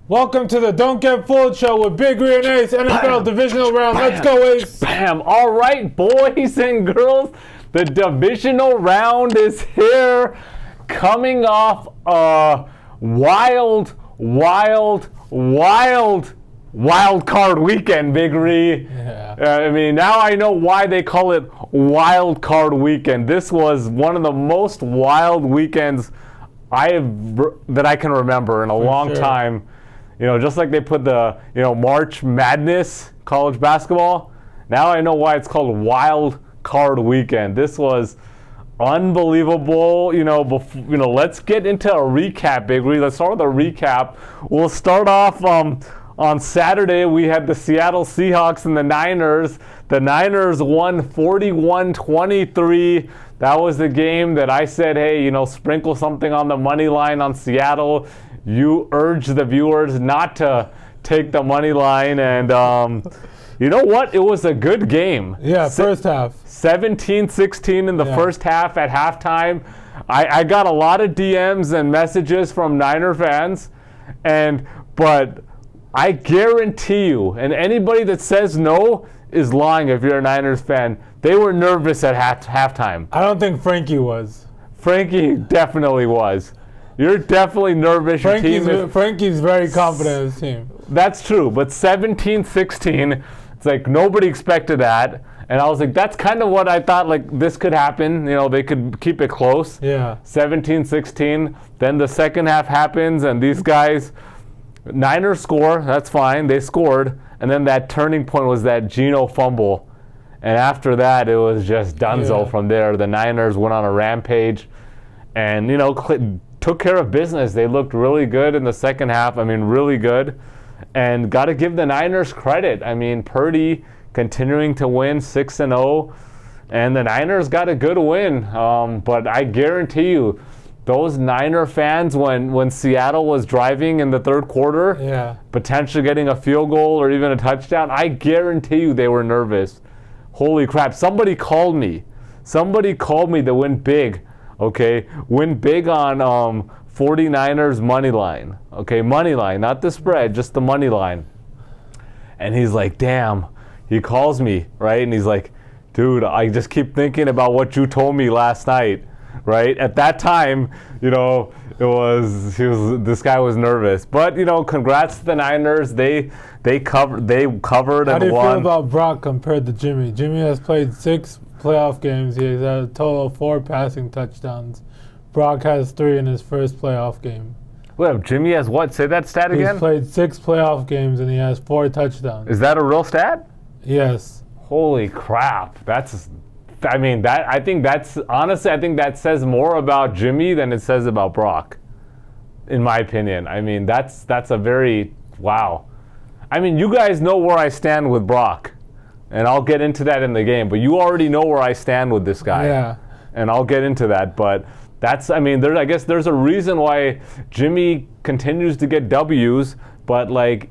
Welcome to the Don't Get Fooled show with Big Ray and Ace, NFL Divisional round. Let's go, Ace. Bam. All right, boys and girls, the Divisional round is here. Coming off a wild card weekend, Big Ray. Yeah. I mean, now I know why they call it wild card weekend. This was one of the most wild weekends that I can remember in a long time. You know, just like they put the, March Madness college basketball. Now I know why it's called Wild Card Weekend. This was unbelievable. Let's get into a recap, Big Ray. Let's start with a recap. We'll start off on Saturday. We had the Seattle Seahawks and the Niners. The Niners won 41-23. That was the game that I said, hey, sprinkle something on the money line on Seattle. You urged the viewers not to take the money line, and you know what? It was a good game. Yeah, first half. 17-16 in the first half at halftime. I got a lot of DMs and messages from Niner fans, but I guarantee you, and anybody that says no is lying if you're a Niners fan, they were nervous at halftime. I don't think Frankie was. Frankie definitely was. You're definitely nervous. Frankie's very confident in his team. That's true, but 17-16, it's like nobody expected that. And I was like, that's kind of what I thought, like, this could happen. They could keep it close. Yeah. 17-16. Then the second half happens, and these guys, Niners score. That's fine. They scored. And then that turning point was that Geno fumble. And after that, it was just donezo from there. The Niners went on a rampage and, took care of business. They looked really good in the second half. I mean, really good. And got to give the Niners credit. I mean, Purdy continuing to win 6-0. And the Niners got a good win. But I guarantee you, those Niner fans, when Seattle was driving in the third quarter, potentially getting a field goal or even a touchdown, I guarantee you they were nervous. Holy crap. Somebody called me to win big. Okay, win big on 49ers money line. Okay, money line, not the spread, just the money line. And he's like, damn. He calls me, right? And he's like, dude, I just keep thinking about what you told me last night, right? At that time, this guy was nervous. But congrats to the Niners. They covered and won. How do you feel about Brock compared to Jimmy? Jimmy has played 6 playoff games. He has a total of 4 passing touchdowns. Brock has 3 in his first playoff game. Wait, Jimmy has what? Say that stat again? He's played 6 playoff games and he has 4 touchdowns. Is that a real stat? Yes. Holy crap. I think that says more about Jimmy than it says about Brock, in my opinion. I mean, that's a very, wow. I mean, you guys know where I stand with Brock. And I'll get into that in the game. But you already know where I stand with this guy. Yeah. And I'll get into that. But I guess there's a reason why Jimmy continues to get W's, but like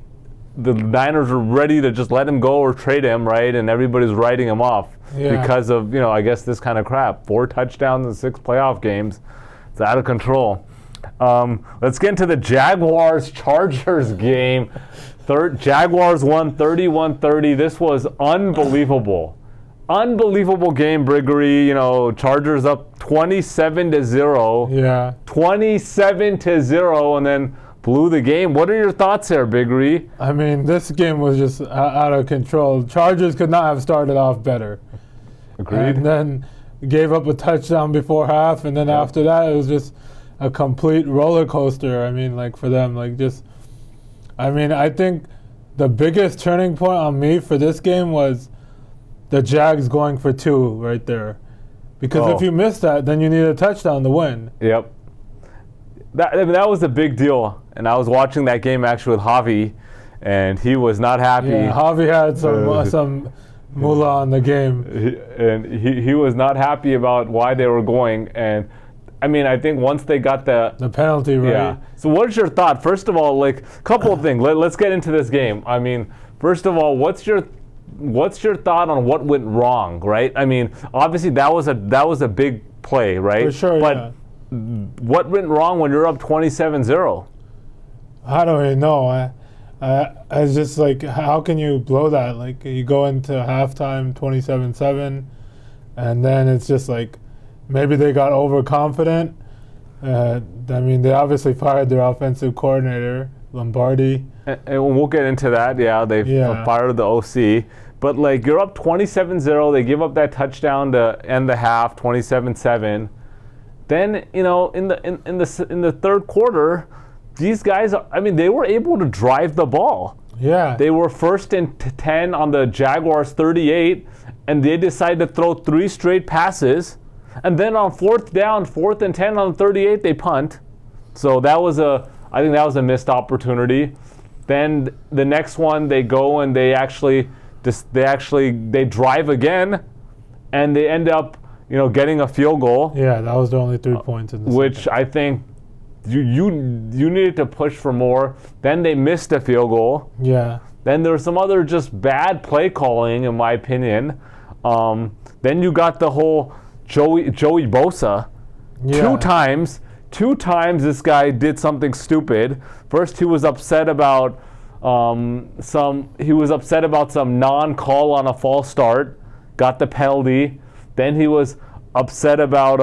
the Niners are ready to just let him go or trade him, right? And everybody's writing him off because of, I guess this kind of crap. 4 touchdowns in 6 playoff games. It's out of control. Let's get into the Jaguars-Chargers game. Jaguars won 31-30. This was unbelievable. Unbelievable game, Briggery. Chargers up 27-0. Yeah. 27-0, and then blew the game. What are your thoughts there, Briggery? I mean, this game was just out of control. Chargers could not have started off better. Agreed. And then gave up a touchdown before half, and then after that, it was just a complete roller coaster. I mean, for them, I think the biggest turning point on me for this game was the Jags going for 2 right there. Because if you miss that, then you need a touchdown to win. Yep. That was a big deal. And I was watching that game actually with Javi, and he was not happy. Yeah, Javi had some moolah on the game. He was not happy about why they were going. And I think once they got the penalty, right? Yeah. So what's your thought? First of all, a couple of things. Let's get into this game. First of all, what's your thought on what went wrong, right? Obviously that was a big play, right? For sure, but what went wrong when you're up 27-0? I don't really know. It's just like, how can you blow that? Like, you go into halftime 27-7, and then it's just like, maybe they got overconfident. I mean, they obviously fired their offensive coordinator, Lombardi. And we'll get into that. Yeah, they fired the OC. But, like, you're up 27-0. They give up that touchdown to end the half, 27-7. Then, you know, in the third quarter, these guys, they were able to drive the ball. Yeah. They were 1st and 10 on the Jaguars 38, and they decided to throw 3 straight passes. And then on 4th and 10 on 38, they punt. So I think that was a missed opportunity. Then the next one, they go and they drive again, and they end up, you know, getting a field goal. Yeah, that was the only 3 points in the which second. I think you needed to push for more. Then they missed a field goal. Yeah. Then there was some other just bad play calling, in my opinion. Then you got the whole Joey Bosa. Yeah. Two times this guy did something stupid. First, he was upset about some non-call on a false start, got the penalty. Then he was upset about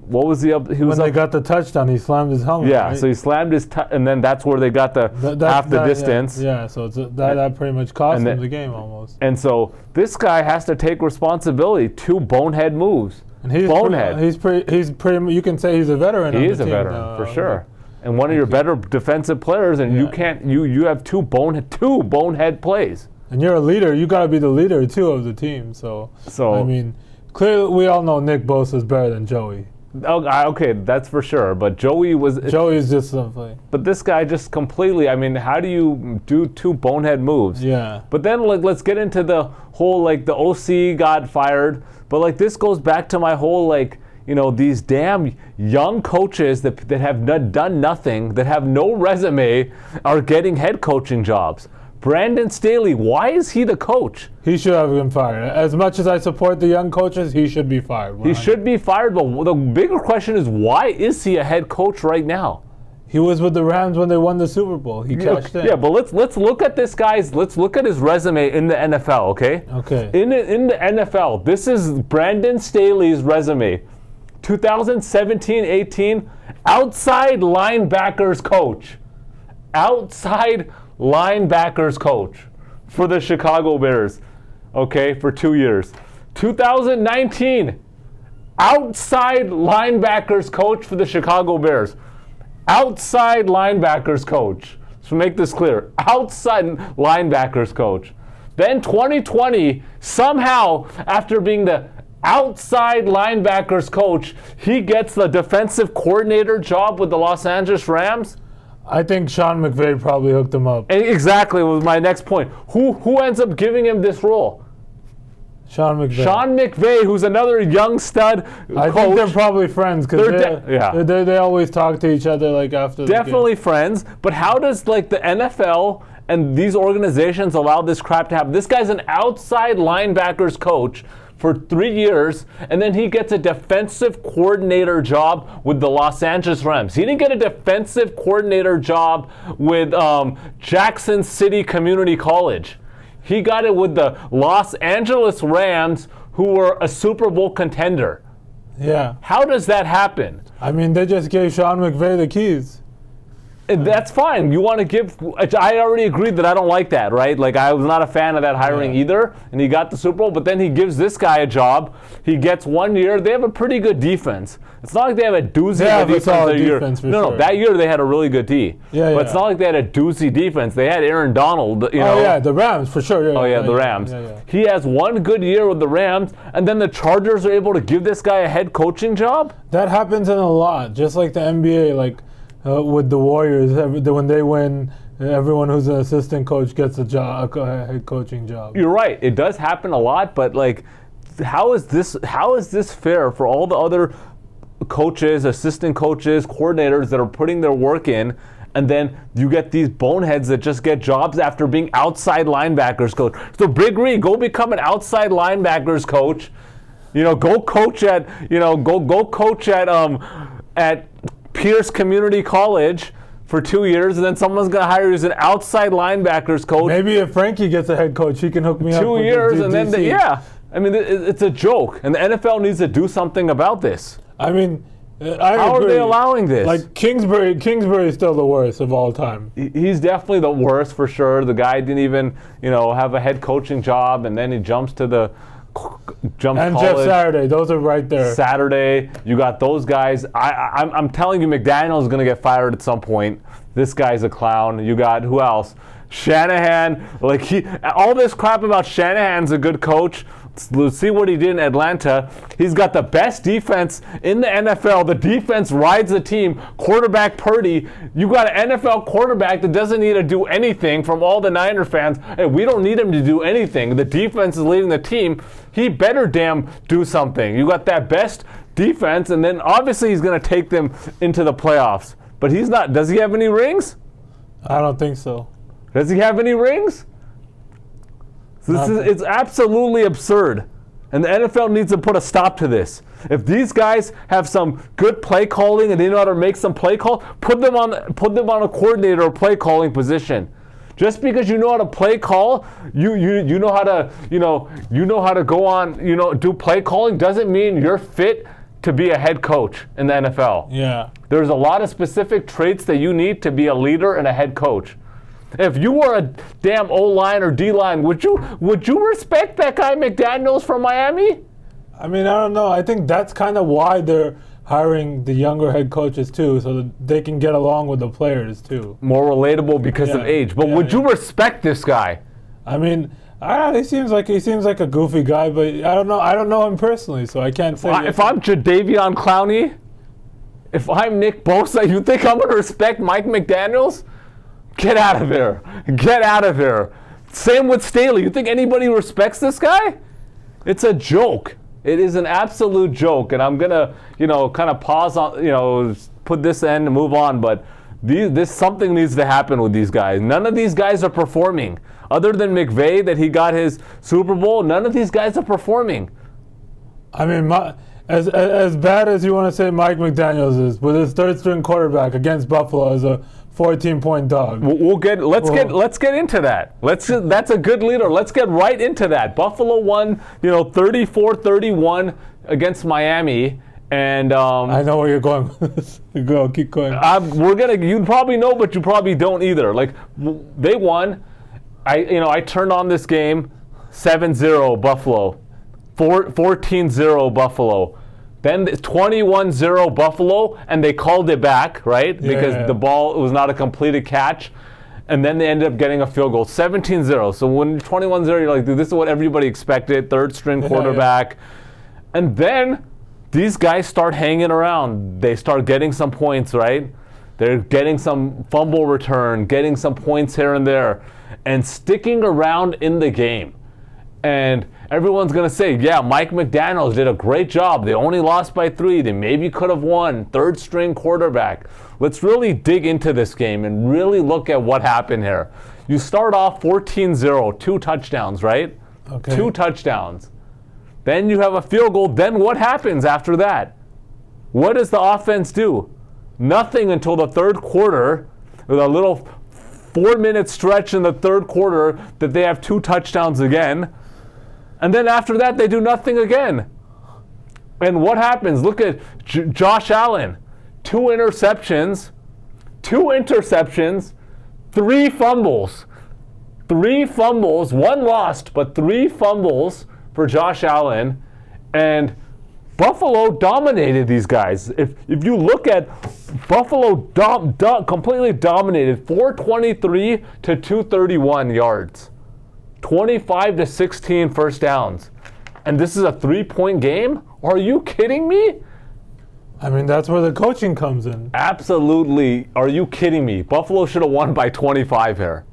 when they got the touchdown, he slammed his helmet. Yeah, right? so he slammed his and then that's where they got the half the distance. Yeah, so that pretty much cost him the game almost. And so this guy has to take responsibility. 2 bonehead moves. And he's bonehead. He's pretty. You can say he's a veteran. He is a veteran for sure, and one of your better defensive players. And you can't. You have two bonehead plays. And you're a leader. You got to be the leader too of the team. So I mean, clearly we all know Nick Bosa is better than Joey. Okay, that's for sure. But Joey's just something. But this guy just completely. I mean, how do you do 2 bonehead moves? Yeah. But then let's get into the whole the OC got fired. But this goes back to my whole these damn young coaches that have done nothing, that have no resume, are getting head coaching jobs. Brandon Staley, why is he the coach? He should have been fired. As much as I support the young coaches, he should be fired. He should be fired, but the bigger question is, why is he a head coach right now? He was with the Rams when they won the Super Bowl. He cashed in. Yeah, but let's look at this guy's. Let's look at his resume in the NFL. Okay. Okay. In the NFL, this is Brandon Staley's resume. 2017-18, outside linebackers coach. Outside linebackers coach for the Chicago Bears. Okay, for 2 years. 2019, outside linebackers coach for the Chicago Bears. Outside linebackers coach. So make this clear. Outside linebackers coach. Then 2020, somehow, after being the outside linebackers coach, he gets the defensive coordinator job with the Los Angeles Rams. I think Sean McVay probably hooked him up. Exactly, was my next point. Who ends up giving him this role? Sean McVay. Sean McVay, who's another young stud coach. I think they're probably friends because they always talk to each other after the game. Definitely friends, but how does the NFL and these organizations allow this crap to happen? This guy's an outside linebackers coach for 3 years, and then he gets a defensive coordinator job with the Los Angeles Rams. He didn't get a defensive coordinator job with Jackson City Community College. He got it with the Los Angeles Rams, who were a Super Bowl contender. Yeah. How does that happen? I mean, they just gave Sean McVay the keys. That's fine. You want to give... I already agreed that I don't like that, right? I was not a fan of that hiring either, and he got the Super Bowl, but then he gives this guy a job. He gets 1 year. They have a pretty good defense. It's not like they have a doozy of a defense that year. No, that year they had a really good D. But it's not like they had a doozy defense. They had Aaron Donald, you know. Oh, yeah, the Rams, for sure. The Rams. Yeah. He has 1 good year with the Rams, and then the Chargers are able to give this guy a head coaching job? That happens in a lot, just like the NBA, with the Warriors, when they win, everyone who's an assistant coach gets a head coaching job. You're right. It does happen a lot, but how is this fair for all the other coaches, assistant coaches, coordinators that are putting their work in, and then you get these boneheads that just get jobs after being outside linebackers coach? So Big Ree, go become an outside linebackers coach. Go coach at Pierce Community College for 2 years, and then someone's going to hire you as an outside linebackers coach. Maybe if Frankie gets a head coach, he can hook me up. 2 years, and then I mean, it's a joke, and the NFL needs to do something about this. I mean, how agree. are they allowing this? Like Kingsbury is still the worst of all time. He's definitely the worst for sure. The guy didn't even, have a head coaching job, and then he jumps And college. Jeff Saturday, those are right there. Saturday, you got those guys. I'm telling you, McDaniel's going to get fired at some point. This guy's a clown. You got who else? Shanahan. All this crap about Shanahan's a good coach. Let's see what he did in Atlanta. He's got the best defense in the NFL. The defense rides the team. Quarterback Purdy. You got an NFL quarterback that doesn't need to do anything. From all the Niner fans, hey, we don't need him to do anything. The defense is leading the team. He better damn do something. You got that best defense, and then obviously he's going to take them into the playoffs. But he's not. Does he have any rings? I don't think so. Does he have any rings? It's absolutely absurd. And the NFL needs to put a stop to this. If these guys have some good play calling and they know how to make some play call, put them on a coordinator or play calling position. Just because you know how to play call, you know how to go on, do play calling doesn't mean you're fit to be a head coach in the NFL. Yeah. There's a lot of specific traits that you need to be a leader and a head coach. If you were a damn O-line or D-line, would you respect that guy McDaniels from Miami? I mean, I don't know. I think that's kind of why they're hiring the younger head coaches too, so that they can get along with the players too. More relatable because of age. But would you respect this guy? I mean, he seems like a goofy guy, but I don't know. I don't know him personally, so I can't say. If I'm Jadeveon Clowney, if I'm Nick Bosa, you think I'm going to respect Mike McDaniels? Get out of there. Get out of here. Same with Staley. You think anybody respects this guy? It's a joke. It is an absolute joke. And I'm going to, kind of pause on, put this in and move on. But something needs to happen with these guys. None of these guys are performing. Other than McVay, that he got his Super Bowl, none of these guys are performing. I mean, as bad as you want to say Mike McDaniels is, with his third string quarterback against Buffalo as a 14-point dog. Let's get into that. That's a good leader. Let's get right into that. Buffalo won, 34-31 against Miami, and I know where you're going. Go, keep going. You probably know, but you probably don't either. They won. I turned on this game, 7-0 Buffalo, 14-0 Buffalo. Then 21-0 Buffalo, and they called it back, right? Because the ball was not a completed catch. And then they ended up getting a field goal, 17-0. So when 21-0, you're like, dude, this is what everybody expected, third string quarterback. And then these guys start hanging around. They start getting some points, right? They're getting some fumble return, getting some points here and there, and sticking around in the game. And everyone's going to say, yeah, Mike McDaniels did a great job. They only lost by 3. They maybe could have won. Third string quarterback. Let's really dig into this game and really look at what happened here. You start off 14-0, 2 touchdowns, right? Okay. 2 touchdowns. Then you have a field goal. Then what happens after that? What does the offense do? Nothing until the third quarter, with a little 4-minute stretch in the third quarter that they have 2 touchdowns again. And then after that, they do nothing again. And what happens? Look at Josh Allen. 2 interceptions, 3 fumbles. 3 fumbles, 1 lost, but 3 fumbles for Josh Allen. And Buffalo dominated these guys. If you look at Buffalo, completely dominated, 423 to 231 yards. 25-16 first downs. And this is a 3-point game? Are you kidding me? I mean, that's where the coaching comes in. Absolutely. Are you kidding me? Buffalo should have won by 25 here.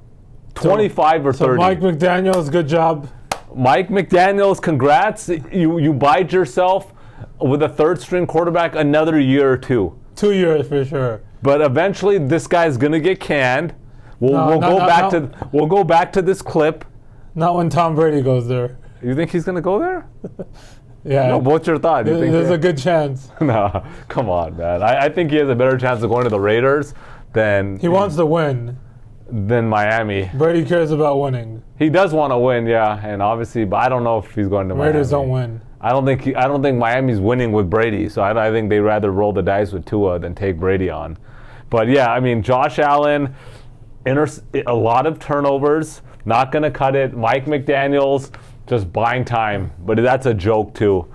25 or 30. So Mike McDaniels, good job. Mike McDaniels, congrats. You bide yourself with a third string quarterback another year or 2. 2 years for sure. But eventually this guy's going to get canned. We'll go back to this clip. Not when Tom Brady goes there. You think he's going to go there? Yeah. No, what's your thought? There's a good chance. No, come on, man. I think he has a better chance of going to the Raiders than He wants to win. Miami. Brady cares about winning. He does want to win, yeah, and obviously, but I don't know if he's going to Miami. Raiders don't win. I don't think Miami's winning with Brady, so I think they'd rather roll the dice with Tua than take Brady on. But yeah, I mean, Josh Allen, a lot of turnovers, not going to cut it. Mike McDaniels just buying time, but that's a joke too.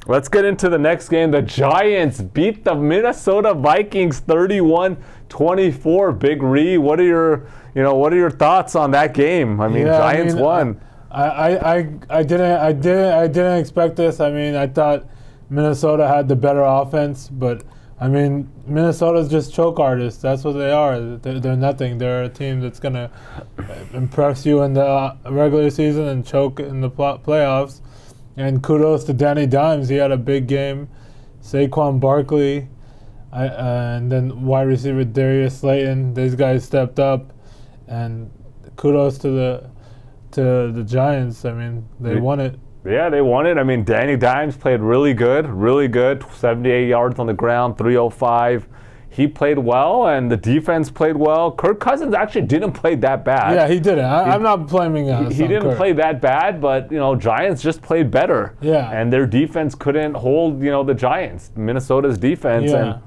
Let's get into the next game. The Giants beat the Minnesota Vikings 31-24. Big Ree, what are your thoughts on that game? I mean, Giants won. I didn't expect this. I mean, I thought Minnesota had the better offense, but I mean, Minnesota's just choke artists. That's what they are. They're nothing. They're a team that's gonna impress you in the regular season and choke in the playoffs. And kudos to Danny Dimes. He had a big game. Saquon Barkley, and then wide receiver Darius Slayton. These guys stepped up, and kudos to the Giants. I mean, they won it. Yeah, they won it. I mean, Danny Dimes played really good. 78 yards on the ground, 305. He played well, and the defense played well. Kirk Cousins actually didn't play that bad. Yeah, he didn't. I'm not blaming us. He didn't play that bad, but, Giants just played better. Yeah. And their defense couldn't hold, the Giants, Minnesota's defense. Yeah. And,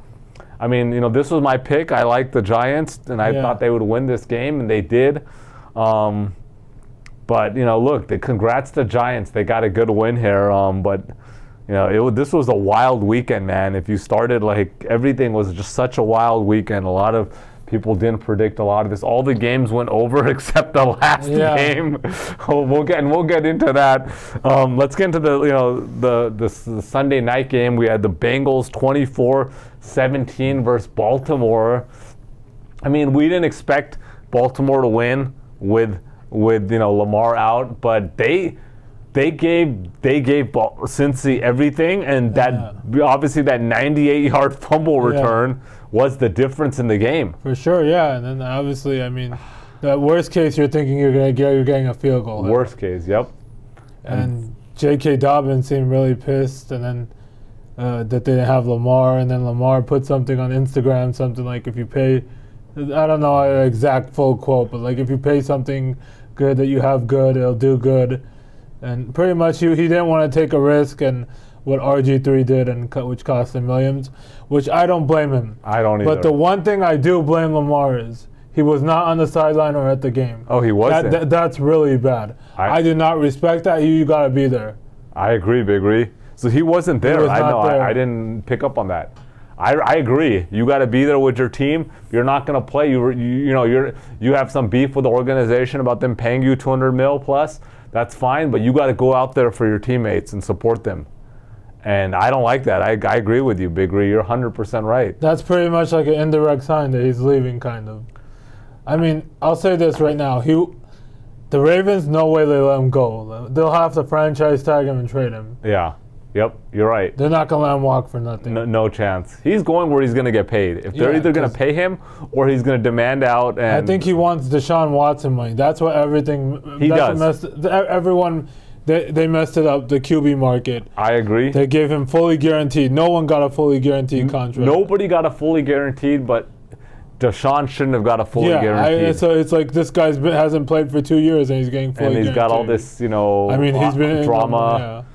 I mean, this was my pick. I liked the Giants, and I thought they would win this game, and they did. But, look, congrats to Giants. They got a good win here. But, this was a wild weekend, man. If you started, everything was just such a wild weekend. A lot of people didn't predict a lot of this. All the games went over except the last game. We'll get into that. Let's get into the Sunday night game. We had the Bengals 24-17 versus Baltimore. I mean, we didn't expect Baltimore to win with Lamar out, but they gave Cincy everything, and obviously that 98-yard fumble return was the difference in the game. For sure, yeah. And then obviously, I mean, the worst case you're thinking you're getting a field goal. Worst case, yep. And J.K. Dobbins seemed really pissed, and then that they didn't have Lamar, and then Lamar put something on Instagram, something like if you pay, I don't know an exact full quote, but if you pay something good that you have good, it'll do good. And pretty much he didn't want to take a risk, and what RG3 did, and which cost him millions, which I don't blame him. I don't either. But the one thing I do blame Lamar is he was not on the sideline or at the game. Oh, he wasn't? That's really bad. I do not respect that. You got to be there. I agree, Big Ree. So he wasn't there. He was not there. I didn't pick up on that. I agree. You got to be there with your team. You're not going to play. You have some beef with the organization about them paying you $200 million plus. That's fine, but you got to go out there for your teammates and support them. And I don't like that. I agree with you, Big Ree. You're 100% right. That's pretty much like an indirect sign that he's leaving, kind of. I mean, I'll say this right now. The Ravens, no way they let him go. They'll have to franchise tag him and trade him. Yeah. Yep, you're right. They're not going to let him walk for nothing. No chance. He's going where he's going to get paid. If they're either going to pay him or he's going to demand out. And I think he wants Deshaun Watson money. That's what everything. He does. Everyone, they messed it up, the QB market. I agree. They gave him fully guaranteed. No one got a fully guaranteed contract. Nobody got a fully guaranteed, but Deshaun shouldn't have got a fully guaranteed. So it's like this guy hasn't played for 2 years and he's getting fully guaranteed. And he's got all this, he's been drama.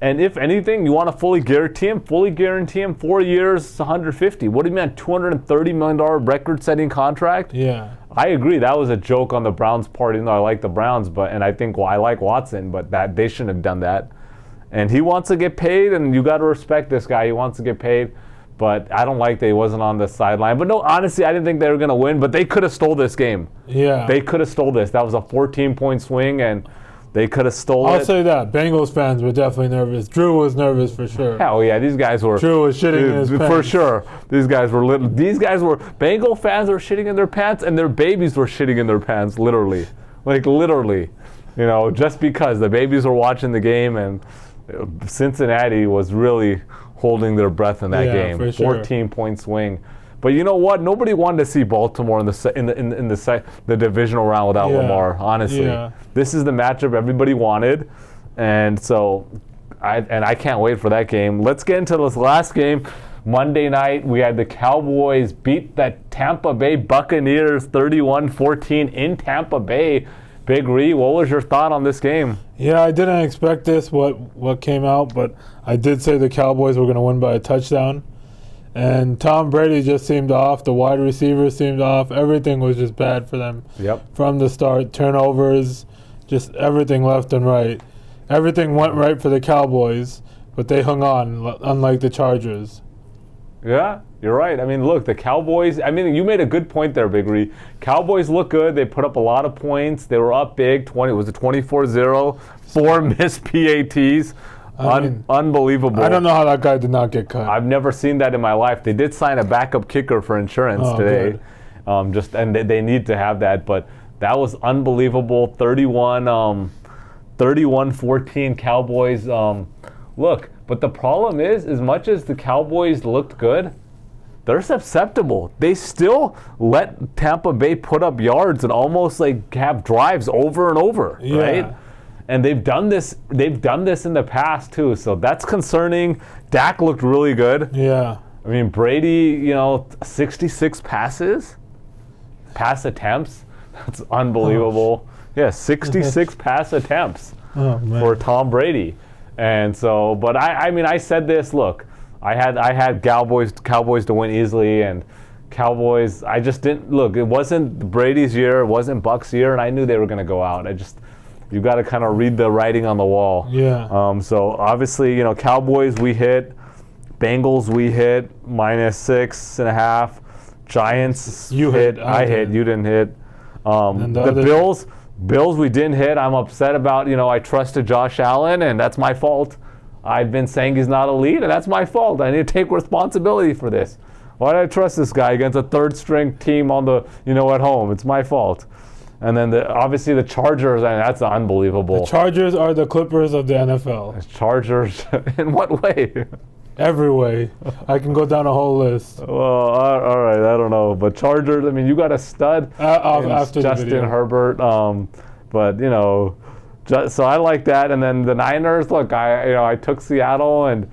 And if anything, you want to fully guarantee him 4 years, 150. What do you mean, $230 million record-setting contract? Yeah. I agree. That was a joke on the Browns' part, even though I like the Browns, and I think I like Watson, but that they shouldn't have done that. And he wants to get paid, and you got to respect this guy. He wants to get paid, but I don't like that he wasn't on the sideline. But no, honestly, I didn't think they were going to win, but they could have stole this game. Yeah. They could have stole this. That was a 14-point swing, and they could have stolen it. I'll say that. Bengals fans were definitely nervous. Drew was nervous for sure. Hell yeah, these guys were. Drew was shitting in his pants. For sure. These guys were Bengal fans were shitting in their pants, and their babies were shitting in their pants, literally. Literally. Just because the babies were watching the game, and Cincinnati was really holding their breath in that game. For sure. 14-point swing. But you know what? Nobody wanted to see Baltimore in the divisional round without Lamar. Honestly, this is the matchup everybody wanted, and so I can't wait for that game. Let's get into this last game. Monday night, we had the Cowboys beat the Tampa Bay Buccaneers 31-14 in Tampa Bay. Big Ree, what was your thought on this game? Yeah, I didn't expect this, what came out, but I did say the Cowboys were going to win by a touchdown. And Tom Brady just seemed off. The wide receivers seemed off. Everything was just bad for them from the start. Turnovers, just everything left and right. Everything went right for the Cowboys, but they hung on, unlike the Chargers. Yeah, you're right. I mean, look, the Cowboys, I mean, you made a good point there, Big Ree. Cowboys look good. They put up a lot of points. They were up big. It was a 24-0, 4 missed PATs. Unbelievable. I don't know how that guy did not get cut. I've never seen that in my life. They did sign a backup kicker for insurance today. And they need to have that. But that was unbelievable. 31-14 Cowboys. Look, but the problem is, as much as the Cowboys looked good, they're susceptible. They still let Tampa Bay put up yards and almost like have drives over and over, right? And they've done this in the past too, so that's concerning. Dak looked really good. Yeah. I mean, Brady, 66 pass attempts. That's unbelievable. Yeah, 66 pass attempts for Tom Brady. And so, but I said this, look, I had Cowboys to win easily, and Cowboys, I just didn't, look, it wasn't Brady's year, it wasn't Bucs' year, and I knew they were going to go out. You got to kind of read the writing on the wall. Yeah. So obviously, Cowboys we hit, Bengals we hit, -6.5. Giants you hit, I hit, you didn't hit. The Bills we didn't hit. I'm upset about, I trusted Josh Allen, and that's my fault. I've been saying he's not elite, and that's my fault. I need to take responsibility for this. Why did I trust this guy against a third-string team on the, at home? It's my fault. And then obviously the Chargers, that's unbelievable. The Chargers are the Clippers of the NFL. The Chargers, in what way? Every way. I can go down a whole list. Well, all right, I don't know. But Chargers, you got a stud after Justin Herbert. So I like that. And then the Niners, look, I took Seattle and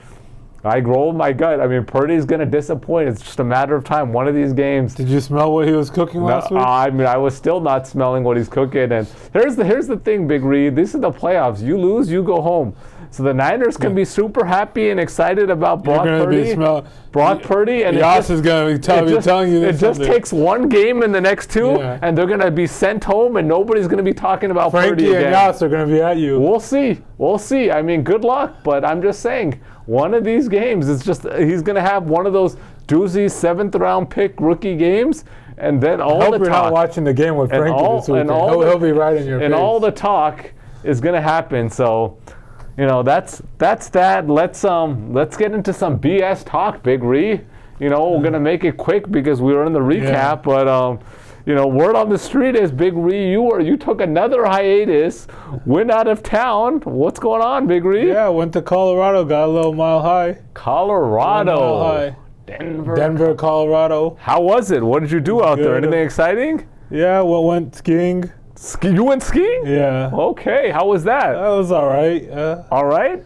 I rolled my gut. Purdy's going to disappoint. It's just a matter of time. One of these games. Did you smell what he was cooking last week? I was still not smelling what he's cooking. And here's the thing, Big Reed. This is the playoffs. You lose, you go home. So the Niners can be super happy and excited about Brock Purdy. And Yas is going to be telling you this. It just takes one game in the next two, and they're going to be sent home, and nobody's going to be talking about Purdy again. Frankie and Yas are going to be at you. We'll see. Good luck. But I'm just saying, one of these games, he's going to have one of those doozy 7th-round pick rookie games, and then all the talk. I hope you're not watching the game with Frankie this weekend. He'll be right in your face. And all the talk is going to happen. So, that's that. Let's get into some BS talk, Big Ree. We're gonna make it quick because we were in the recap. But word on the street is, Big Ree, you took another hiatus, went out of town. What's going on, Big Ree? Yeah, went to Colorado, got a little mile high. Colorado. Mile high. Denver, Colorado. How was it? What did you do out there? Anything exciting? Yeah, went skiing. You went skiing? Yeah. Okay, how was that? That was all right. All right?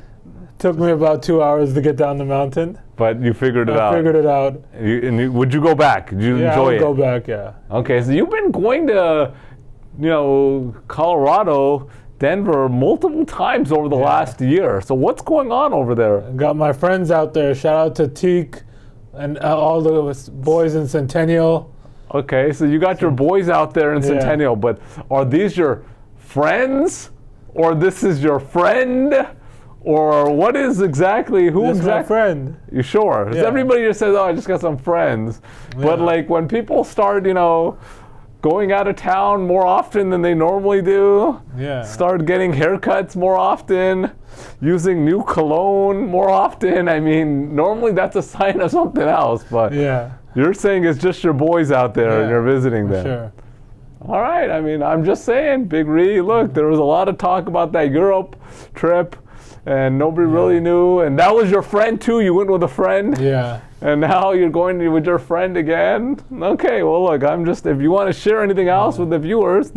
Took me about 2 hours to get down the mountain. But you figured it out. I figured it out. Would you go back? Did you enjoy it? Yeah, I would go back, yeah. Okay, so you've been going to, Colorado, Denver multiple times over the last year. So what's going on over there? Got my friends out there. Shout out to Teak and all the boys in Centennial. Okay, so you got your boys out there in Centennial, but are these your friends, or this is your friend, or what is exactly, who this exactly? My friend. You sure? Yeah. Everybody just says, I just got some friends. Yeah. But when people start, going out of town more often than they normally do, start getting haircuts more often, using new cologne more often, normally that's a sign of something else, but you're saying it's just your boys out there and you're visiting them. Sure. All right, I'm just saying, Big Ree, look, there was a lot of talk about that Europe trip. and nobody really knew. And that was your friend too. You went with a friend. Yeah. And now you're going with your friend again? Okay, well look, if you want to share anything else with the viewers,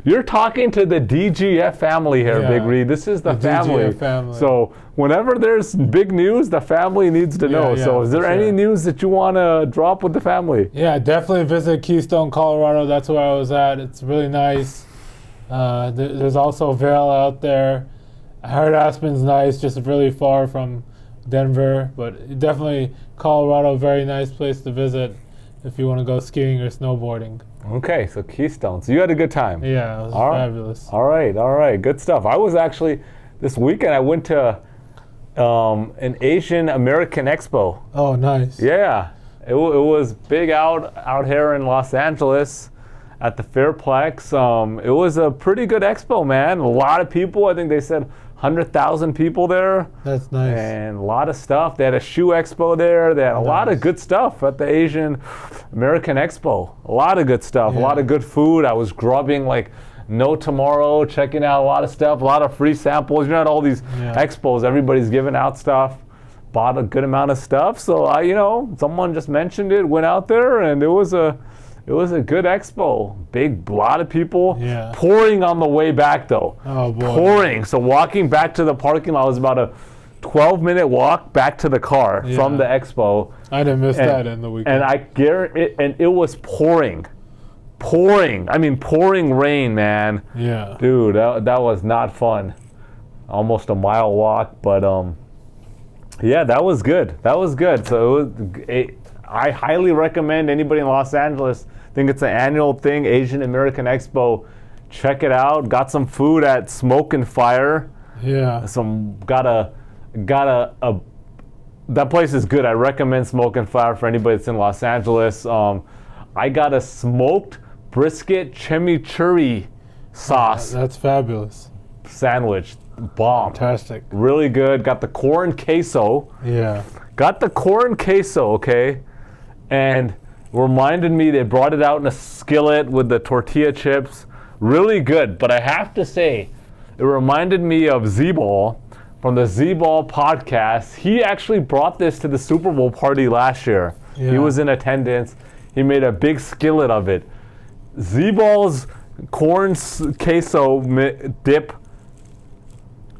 you're talking to the DGF family here, Big Reed. This is the family. DGF family. So whenever there's big news, the family needs to know. So is there any news that you want to drop with the family? Yeah, definitely visit Keystone, Colorado. That's where I was at. It's really nice. There's also Vail out there. I heard Aspen's nice, just really far from Denver, but definitely Colorado, very nice place to visit if you want to go skiing or snowboarding. Okay, so Keystone. So you had a good time. Yeah, it was fabulous. All right, good stuff. I was actually, this weekend I went to an Asian American Expo. Oh, nice. Yeah, it was big out here in Los Angeles at the Fairplex. It was a pretty good expo, man. A lot of people. I think they said 100,000 people there. That's nice. And a lot of stuff. They had a shoe expo there. They had a lot of good stuff at the Asian American Expo. A lot of good stuff. A lot of good food. I was grubbing like no tomorrow, checking out a lot of stuff, a lot of free samples. You know, at all these expos, everybody's giving out stuff. Bought a good amount of stuff. So someone just mentioned it, went out there, and it was a good expo. A lot of people. Yeah. Pouring on the way back though. Oh boy. Pouring. So walking back to the parking lot was about a 12-minute walk back to the car from the expo. I didn't miss that in the weekend. And I guarantee it was pouring. I mean pouring rain, man. Yeah. Dude, that was not fun. Almost a mile walk, but that was good. So I highly recommend anybody in Los Angeles. I think it's an annual thing, Asian American Expo. Check it out. Got some food at Smoke and Fire. Yeah. That place is good. I recommend Smoke and Fire for anybody that's in Los Angeles. I got a smoked brisket chimichurri sauce. That's fabulous. Sandwich. Bomb. Fantastic. Really good. Got the corn queso. Yeah. Got the corn queso, okay? And reminded me they brought it out in a skillet with the tortilla chips. Really good. But I have to say, it reminded me of Z-Ball from the Z-Ball podcast. He actually brought this to the Super Bowl party last year. Yeah. He was in attendance. He made a big skillet of it. Z-Ball's corn queso dip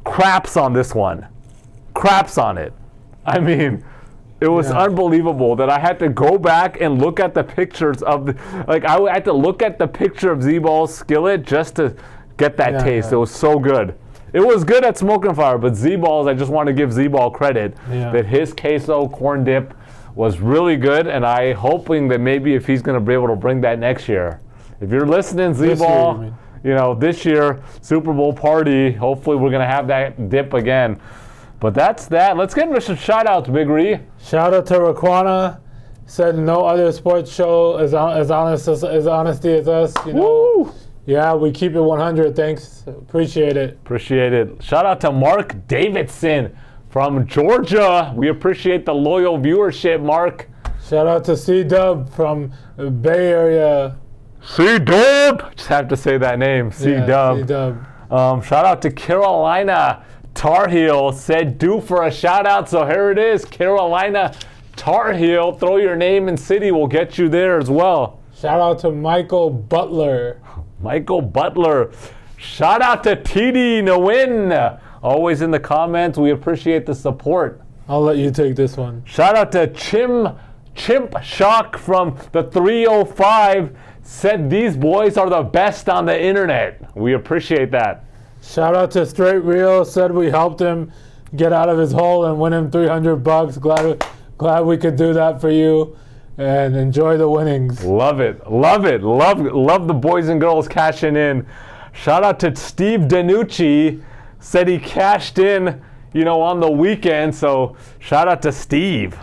craps on this one. Craps on it. I mean, it was unbelievable that I had to go back and look at the pictures of I had to look at the picture of Z-Ball's skillet just to get that taste. It was so good. It was good at Smoke and Fire, but Z-Balls, I just want to give Z-Ball credit that his queso corn dip was really good, and I'm hoping that maybe if he's going to be able to bring that next year. If you're listening, Z-Ball, this year, Super Bowl party, hopefully we're going to have that dip again. But that's that. Let's get into some shout-outs, Big Ree. Shout out to Raquana. Said no other sports show as honesty as us. Woo! Yeah, we keep it 100. Thanks. Appreciate it. Shout out to Mark Davidson from Georgia. We appreciate the loyal viewership, Mark. Shout out to C-Dub from Bay Area. C-Dub! Just have to say that name, C-Dub. C-Dub. Shout out to Carolina Tar Heel. Said due for a shout out, so here it is. Carolina Tar Heel. Throw your name and city, we'll get you there as well. Shout out to Michael Butler. Shout out to TD Nguyen. Always in the comments. We appreciate the support. I'll let you take this one. Shout out to Chimp Shock from the 305. Said these boys are the best on the internet. We appreciate that. Shout out to Straight Real. Said we helped him get out of his hole and win him $300. Glad we could do that for you. And enjoy the winnings. Love it. Love the boys and girls cashing in. Shout out to Steve Danucci. Said he cashed in, on the weekend. So shout out to Steve.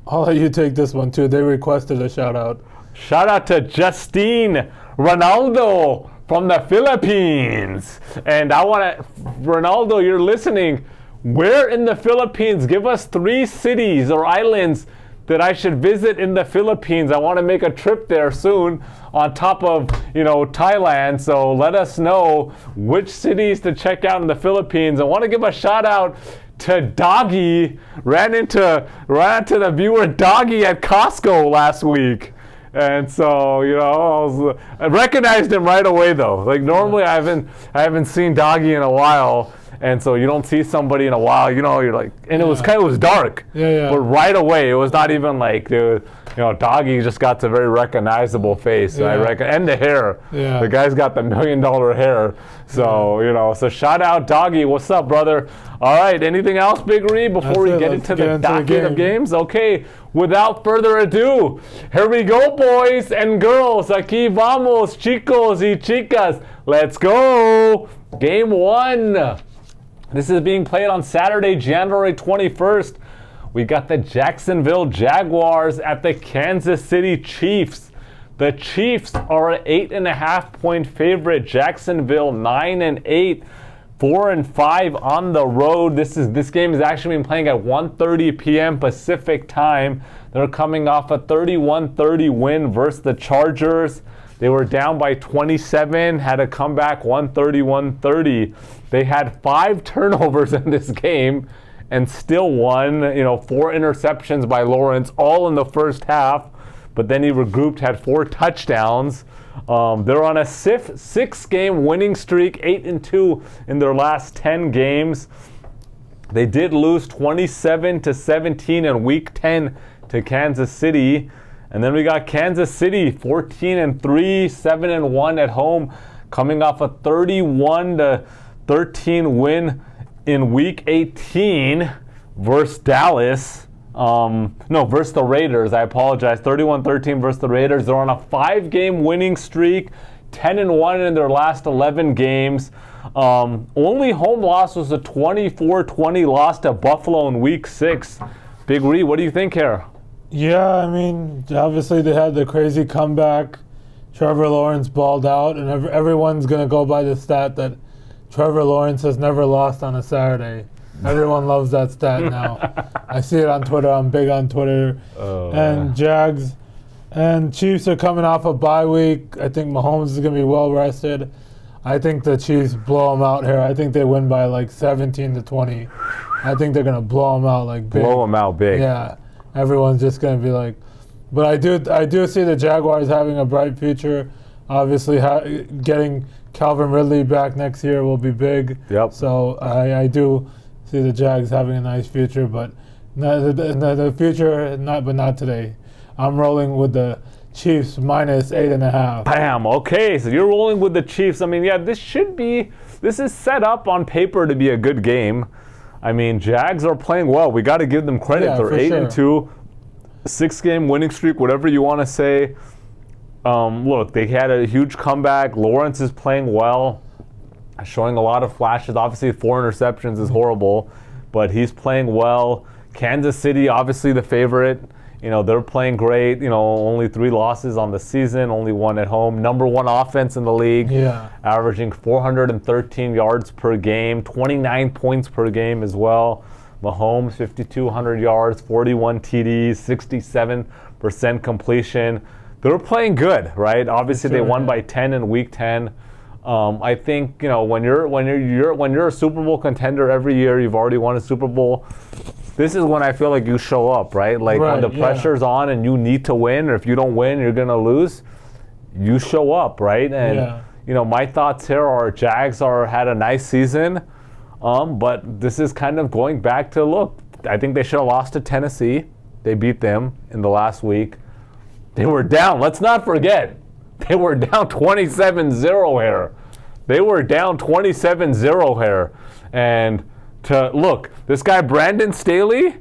I'll let you take this one too. They requested a shout out. Shout out to Justine Ronaldo from the Philippines. And Ronaldo, you're listening. Where in the Philippines? Give us 3 cities or islands that I should visit in the Philippines. I want to make a trip there soon on top of, Thailand. So let us know which cities to check out in the Philippines. I want to give a shout out to Doggy. Ran into the viewer Doggy at Costco last week. And so, I recognized him right away though. Like normally I haven't seen Doggy in a while. And so you don't see somebody in a while, you're like, and it was dark. Yeah. But right away, it was not even like, Doggy just got a very recognizable face. Yeah. And the hair. Yeah. The guy's got the $1 million hair. So, so shout out Doggy. What's up, brother? All right, anything else, Big Ree, before we get into the docket of games? Okay, without further ado, here we go, boys and girls. Aquí vamos, chicos y chicas. Let's go. Game 1. This is being played on Saturday, January 21st. We got the Jacksonville Jaguars at the Kansas City Chiefs. The Chiefs are an 8.5-point favorite. Jacksonville 9-8, 4-5 on the road. This game is actually being playing at 1:30 p.m. Pacific time. They're coming off a 31-30 win versus the Chargers. They were down by 27, had to come back 131-30. They had 5 turnovers in this game and still won. 4 interceptions by Lawrence, all in the first half. But then he regrouped, had 4 touchdowns. They're on a 6-game winning streak, 8-2 in their last 10 games. They did lose 27-17 in Week 10 to Kansas City. And then we got Kansas City, 14-3, 7-1 at home, coming off a 31-13 win in Week 18 versus Dallas. Versus the Raiders. I apologize. 31-13 versus the Raiders. They're on a 5-game winning streak, 10-1 in their last 11 games. Only home loss was a 24-20 loss to Buffalo in Week 6. Big Ree, what do you think here? Yeah, I mean, obviously they had the crazy comeback. Trevor Lawrence balled out, and everyone's going to go by the stat that Trevor Lawrence has never lost on a Saturday. Everyone loves that stat now. I see it on Twitter. I'm big on Twitter. And Jags and Chiefs are coming off a bye week. I think Mahomes is going to be well rested. I think the Chiefs blow them out here. I think they win by like 17-20. I think they're going to blow them out like big. Blow them out big. Yeah. Everyone's just going to be like, but I do see the Jaguars having a bright future. Obviously, getting Calvin Ridley back next year will be big. Yep. So I do see the Jags having a nice future, but the future, not today. I'm rolling with the Chiefs minus 8.5. Bam. Okay, so you're rolling with the Chiefs. I mean, yeah, this is set up on paper to be a good game. I mean, Jags are playing well. We got to give them credit. They're 8-2, 6-game winning streak, whatever you want to say. Look, they had a huge comeback. Lawrence is playing well, showing a lot of flashes. Obviously, 4 interceptions is horrible, but he's playing well. Kansas City, obviously the favorite. They're playing great. Only 3 losses on the season, only 1 at home. Number 1 offense in the league, averaging 413 yards per game, 29 points per game as well. Mahomes, 5,200 yards, 41 TDs, 67% completion. They're playing good, right? Obviously, they won by 10 in Week 10. I think when you're a Super Bowl contender every year, you've already won a Super Bowl. This is when I feel like you show up, right? Like when the pressure's on and you need to win, or if you don't win, you're gonna lose. You show up, right? And my thoughts here are Jags had a nice season, but this is kind of going back to look. I think they should have lost to Tennessee. They beat them in the last week. They were down. Let's not forget, they were down 27-0 here. They were down 27-0 here, and. Look, this guy Brandon Staley,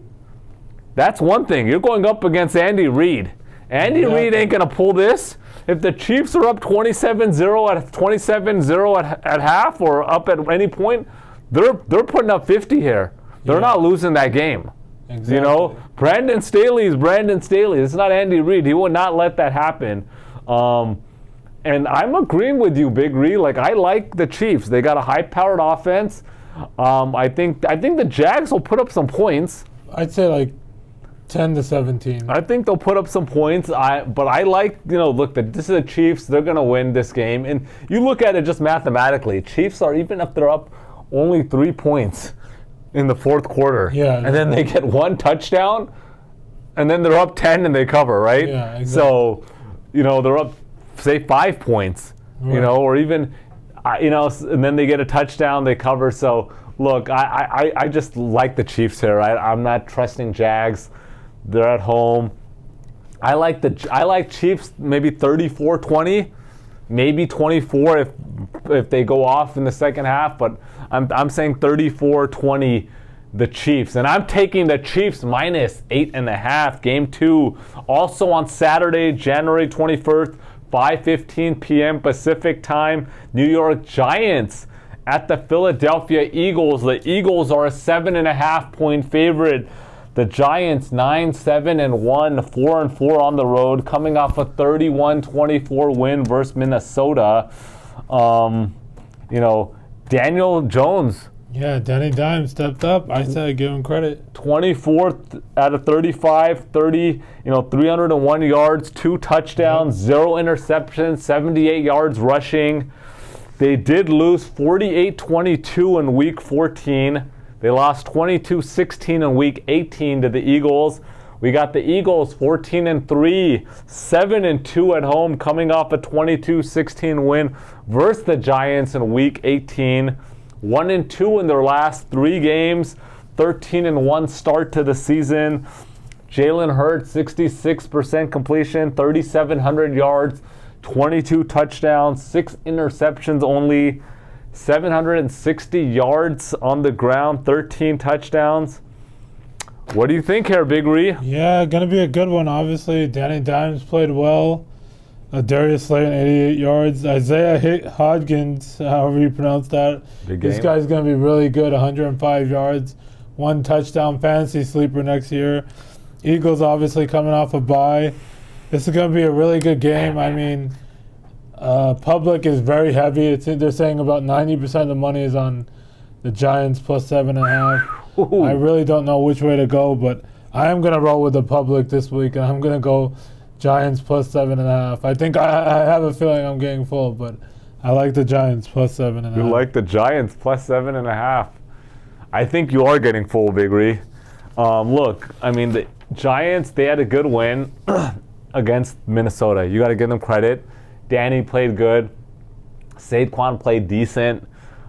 that's one thing. You're going up against Andy Reid. Andy Reid ain't going to pull this. If the Chiefs are up 27-0 at half or up at any point, they're putting up 50 here. They're not losing that game. Exactly. Brandon Staley is Brandon Staley. It's not Andy Reid. He will not let that happen. And I'm agreeing with you, Big Ree. Like, I like the Chiefs. They got a high-powered offense. I think the Jags will put up some points. I'd say like 10-17. I think they'll put up some points. But I like, look, this is the Chiefs. They're going to win this game. And you look at it just mathematically. Chiefs are, even if they're up only 3 points in the fourth quarter. Yeah. And then they get one touchdown, and then they're up 10 and they cover, right? Yeah, exactly. So, they're up, say, 5 points, right. Or even, and then they get a touchdown, they cover. So, look, I just like the Chiefs here. I'm not trusting Jags. They're at home. I like Chiefs maybe 34-20, maybe 24 if they go off in the second half, but I'm saying 34-20 the Chiefs. And I'm taking the Chiefs minus 8.5, game 2. Also on Saturday, January 21st, 5:15 p.m. Pacific time, New York Giants at the Philadelphia Eagles. The Eagles are a 7.5-point favorite. The Giants 9-7-1, 4-4 on the road, coming off a 31-24 win versus Minnesota. Daniel Jones. Yeah, Danny Dimes stepped up. I said give him credit. 24th out of 35, 301 yards, 2 touchdowns, 0 interceptions, 78 yards rushing. They did lose 48-22 in Week 14. They lost 22-16 in Week 18 to the Eagles. We got the Eagles 14-3, 7-2 at home, coming off a 22-16 win versus the Giants in Week 18. 1-2 in their last 3 games, 13-1 start to the season. Jalen Hurts, 66% completion, 3,700 yards, 22 touchdowns, 6 interceptions only, 760 yards on the ground, 13 touchdowns. What do you think here, Big Ree? Yeah, going to be a good one, obviously. Danny Dimes played well. Darius Slayton, 88 yards. Isaiah Hodgins, however you pronounce that. This guy's going to be really good, 105 yards, 1 touchdown, fantasy sleeper next year. Eagles obviously coming off a bye. This is going to be a really good game. I mean, public is very heavy. They're saying about 90% of the money is on the Giants plus 7.5. Ooh. I really don't know which way to go, but I am going to roll with the public this week, and I'm going to go Giants plus 7.5. I think I have a feeling I'm getting full, but I like the Giants plus 7.5. You like the Giants plus 7.5. I think you are getting full, Big Ree. Look, I mean, the Giants, they had a good win against Minnesota. You got to give them credit. Danny played good. Saquon played decent.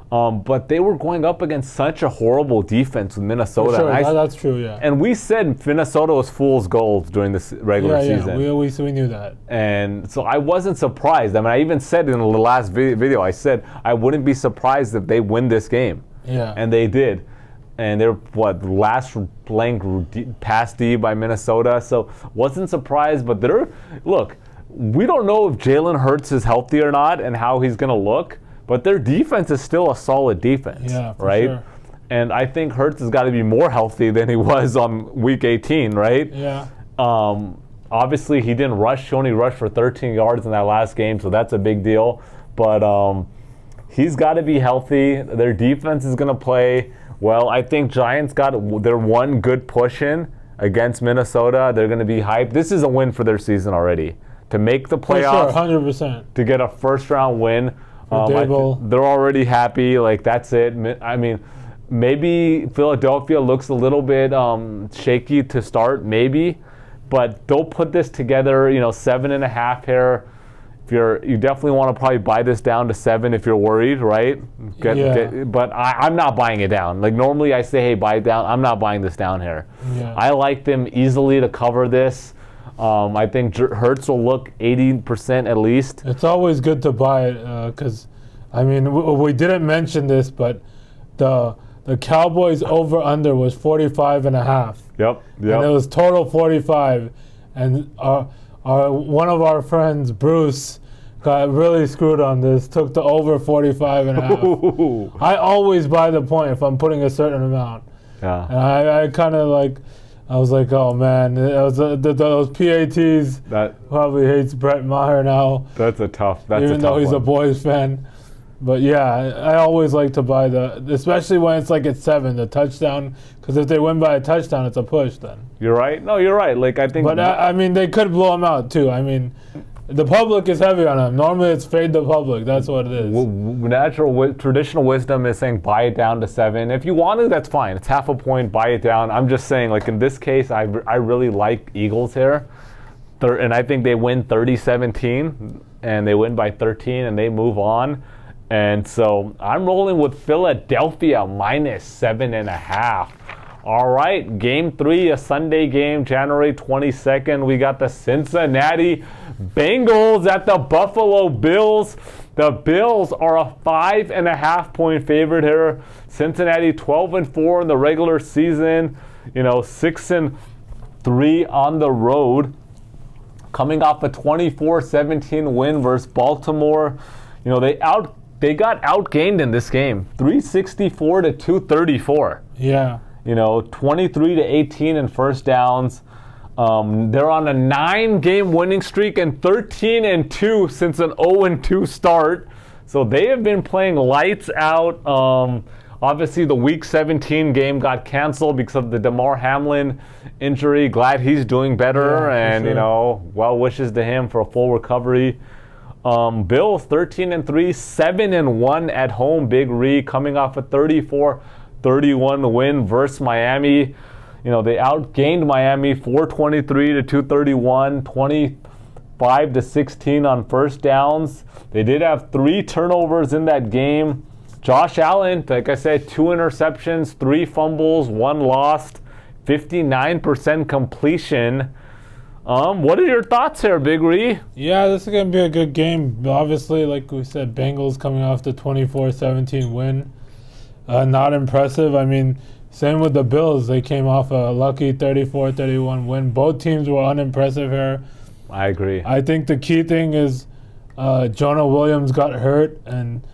But they were going up against such a horrible defense with Minnesota. Sure, that's true, yeah. And we said Minnesota was fool's gold during this regular season. Yeah, we knew that. And so I wasn't surprised. I mean, I even said in the last video, I said I wouldn't be surprised if they win this game. Yeah. And they did. And they're, last blank pass D by Minnesota. So wasn't surprised, but look, we don't know if Jalen Hurts is healthy or not and how he's going to look. But their defense is still a solid defense, right? Sure. And I think Hurts has got to be more healthy than he was on Week 18, right? Yeah. Obviously, he didn't rush. He only rushed for 13 yards in that last game, so that's a big deal. But he's got to be healthy. Their defense is going to play well. I think Giants got their one good push in against Minnesota. They're going to be hyped. This is a win for their season already. To make the playoffs, for sure, 100%. To get a first-round win. They're already happy. Like, that's it. I mean, maybe Philadelphia looks a little bit shaky to start, maybe, but they'll put this together. 7.5 here. You definitely want to probably buy this down to 7 if you're worried, right? But I'm not buying it down. Like, normally I say, hey, buy it down. I'm not buying this down here. Yeah. I like them easily to cover this. I think Hurts will look 80% at least. It's always good to buy it because, I mean, we didn't mention this, but the Cowboys over-under was 45.5. Yep. And it was total 45. And one of our friends, Bruce, got really screwed on this, took the over 45.5. I always buy the point if I'm putting a certain amount. Yeah. And I kind of I was like, oh man, those PATs that probably hates Brett Maher now. That's a tough. Even though he's a Boys fan. But yeah, I always like to buy especially when it's like at 7, the touchdown. Because if they win by a touchdown, it's a push then. You're right. No, you're right. Like I think. But I mean, they could blow them out too. I mean, the public is heavy on them. Normally, it's fade the public. That's what it is. Traditional wisdom is saying buy it down to 7. If you want to, that's fine. It's half a point. Buy it down. I'm just saying, like in this case, I really like Eagles here, and I think they win 30-17, and they win by 13, and they move on. And so I'm rolling with Philadelphia -7.5. All right, Game 3, a Sunday game, January 22nd. We got the Cincinnati Bengals at the Buffalo Bills. The Bills are a 5.5-point favorite here. Cincinnati 12-4 in the regular season. 6-3 on the road. Coming off a 24-17 win versus Baltimore. They got outgained in this game, 364 to 234. Yeah. 23-18 in first downs. They're on a 9-game winning streak and 13-2 since an 0-2 start. So they have been playing lights out. Obviously, the Week 17 game got canceled because of the Damar Hamlin injury. Glad he's doing better, and sure. Well wishes to him for a full recovery. Bills 13-3, 7-1 at home. Big Re coming off a 34-31 win versus Miami. They outgained Miami 423 to 231, 25-16 on first downs. They did have 3 turnovers in that game. Josh Allen, like I said, 2 interceptions, 3 fumbles, 1 lost, 59% completion. What are your thoughts here, Big Ree? Yeah, this is going to be a good game. Obviously, like we said, Bengals coming off the 24-17 win. Not impressive. I mean, same with the Bills. They came off a lucky 34-31 win. Both teams were unimpressive here. I agree. I think the key thing is Jonah Williams got hurt, and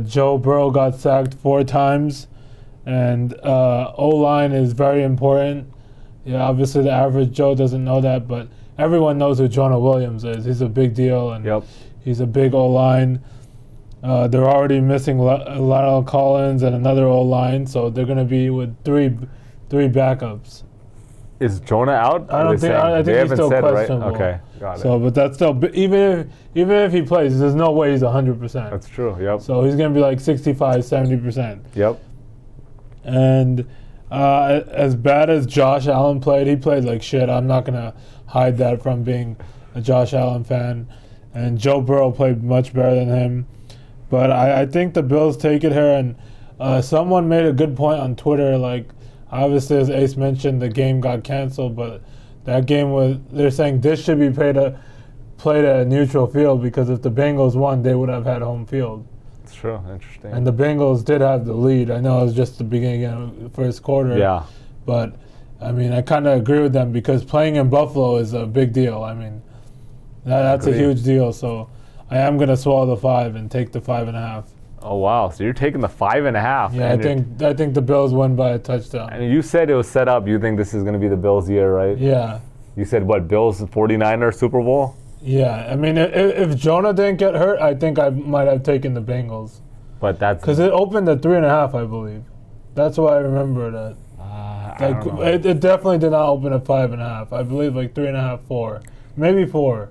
Joe Burrow got sacked 4 times. And O-line is very important. Yeah, obviously the average Joe doesn't know that, but everyone knows who Jonah Williams is. He's a big deal, and he's a big O-line. They're already missing Lionel Collins and another O-line, so they're going to be with three backups. Is Jonah out? I think he's still questionable. Right? Okay, got it. So, but that's still, even if he plays, there's no way he's 100%. That's true. Yep. So he's going to be like 65-70%. Yep. And as bad as Josh Allen played, he played like shit. I'm not going to hide that from being a Josh Allen fan. And Joe Burrow played much better than him. But I think the Bills take it here. And someone made a good point on Twitter. Like, obviously, as Ace mentioned, the game got canceled. But that game they're saying this should be played at a neutral field, because if the Bengals won, they would have had home field. It's true. Interesting. And the Bengals did have the lead. I know it was just the beginning of the first quarter. Yeah. But, I mean, I kind of agree with them, because playing in Buffalo is a big deal. I mean, that's a huge deal. So I am going to swallow the 5 and take the 5.5. Oh, wow. So you're taking the 5.5. Yeah, I think the Bills win by a touchdown. And you said it was set up. You think this is going to be the Bills' year, right? Yeah. You said, what, Bills 49er Super Bowl? Yeah. I mean, if Jonah didn't get hurt, I think I might have taken the Bengals. But that's... Because it opened at 3.5, I believe. That's why I remember that. I don't know. It definitely did not open at 5.5. I believe like 3.5, 4. Maybe 4.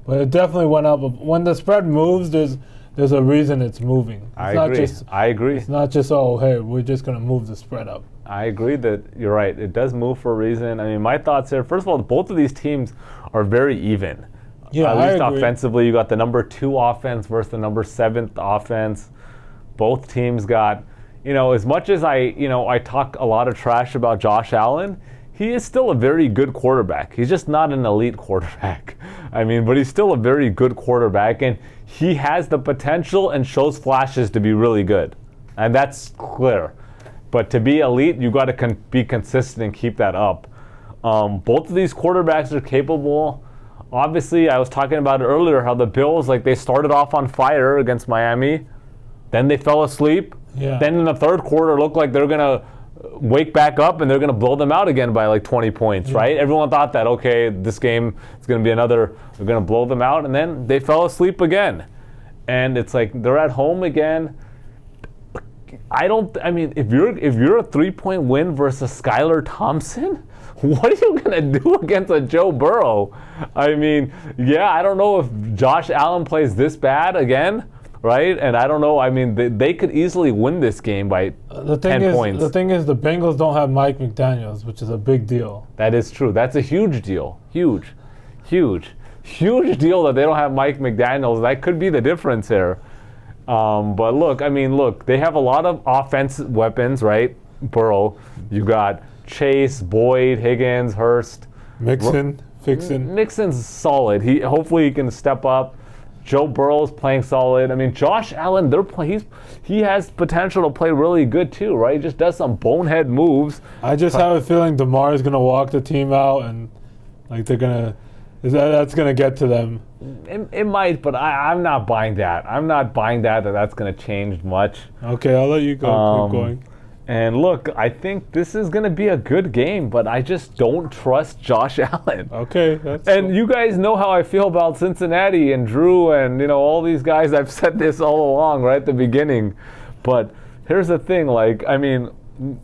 But it definitely went up. When the spread moves, there's a reason it's moving. I agree. It's not just, oh, hey, we're just going to move the spread up. I agree that you're right. It does move for a reason. I mean, my thoughts here, first of all, both of these teams are very even. Yeah, at least offensively, you got the number 2 offense versus the number 7th offense. Both teams got, as much as I talk a lot of trash about Josh Allen, he is still a very good quarterback. He's just not an elite quarterback. I mean, but he's still a very good quarterback, and he has the potential and shows flashes to be really good. And that's clear. But to be elite, you got to be consistent and keep that up. Both of these quarterbacks are capable. Obviously, I was talking about it earlier, how the Bills, they started off on fire against Miami. Then they fell asleep. Yeah. Then in the third quarter, it looked like they're going to wake back up and they're going to blow them out again by 20 points, right? Everyone thought that, okay, this game is going to be they're going to blow them out. And then they fell asleep again. and it's like they're at home again. I mean, if you're a 3-point win versus Skylar Thompson, what are you gonna do against a Joe Burrow? I mean, yeah, I don't know if Josh Allen plays this bad again, right? And I don't know. I mean, they could easily win this game by 10 points. The thing is, the Bengals don't have Mike McDaniels, which is a big deal. That is true. That's a huge deal. Huge deal that they don't have Mike McDaniels. That could be the difference here. But look, they have a lot of offensive weapons, right? Burrow, you got Chase, Boyd, Higgins, Hurst, Mixon's solid. Hopefully he can step up. Joe Burrow's playing solid. I mean, Josh Allen, he has potential to play really good too, right? He just does some bonehead moves. I just have a feeling DeMar is gonna walk the team out, and like that's gonna get to them. It might, but I'm not buying that. I'm not buying that that's going to change much. Okay, I'll let you go. Keep going. And look, I think this is going to be a good game, but I just don't trust Josh Allen. Okay. And you guys know how I feel about Cincinnati and Drew and all these guys. I've said this all along, right at the beginning. But here's the thing,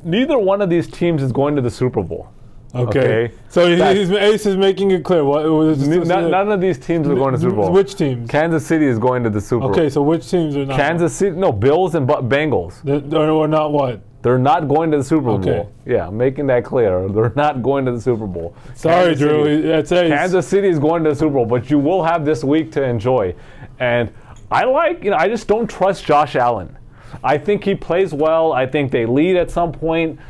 neither one of these teams is going to the Super Bowl. Okay. So Ace is making it clear. None of these teams are going to the Super Bowl. Which teams? Kansas City is going to the Super Bowl. Okay, so which teams are not? Kansas City, no, Bills and Bengals. Or not what? They're not going to the Super Bowl. Okay. Yeah, I'm making that clear. They're not going to the Super Bowl. Sorry, Drew. That's Ace. Kansas City is going to the Super Bowl, but you will have this week to enjoy. And I just don't trust Josh Allen. I think he plays well. I think they lead at some point.